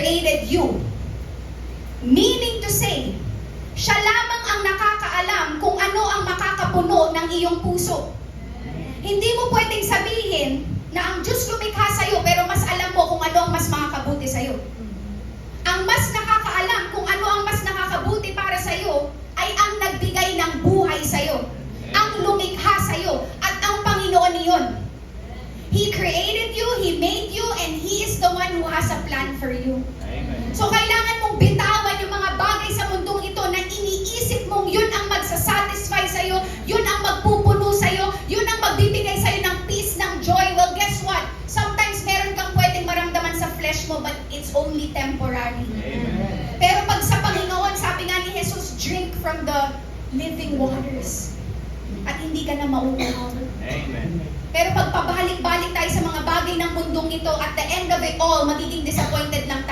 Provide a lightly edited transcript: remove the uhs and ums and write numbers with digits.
created you. Meaning to say, siya lamang ang nakakaalam kung ano ang makakapuno ng iyong puso. Hindi mo pwedeng sabihin na ang Diyos lumikha sa'yo, pero mas alam mo kung ano ang mas makakabuti sa'yo. Ang mas nakakaalam kung ano ang mas nakakabuti para sa'yo ay ang nagbigay ng buhay sa'yo. Ang lumikha sa'yo at ang Panginoon niyon. He created you, He made you, and He is the one who has a plan for you. Amen. So kailangan mong bitawan yung mga bagay sa mundong ito na iniisip mong yun ang magsasatisfy sa'yo, yun ang magpupuno sa'yo, yun ang magbibigay sa'yo ng peace, ng joy. Well, guess what? Sometimes meron kang pwedeng maramdaman sa flesh mo, but it's only temporary. Amen. Pero pag sa Panginoon, sabi nga ni Jesus, drink from the living waters. At hindi ka na mauuhaw. Amen. Pero pag pabalik-balik tayo sa mga bagay ng mundong ito, at the end of it all, magiging disappointed lang tayo.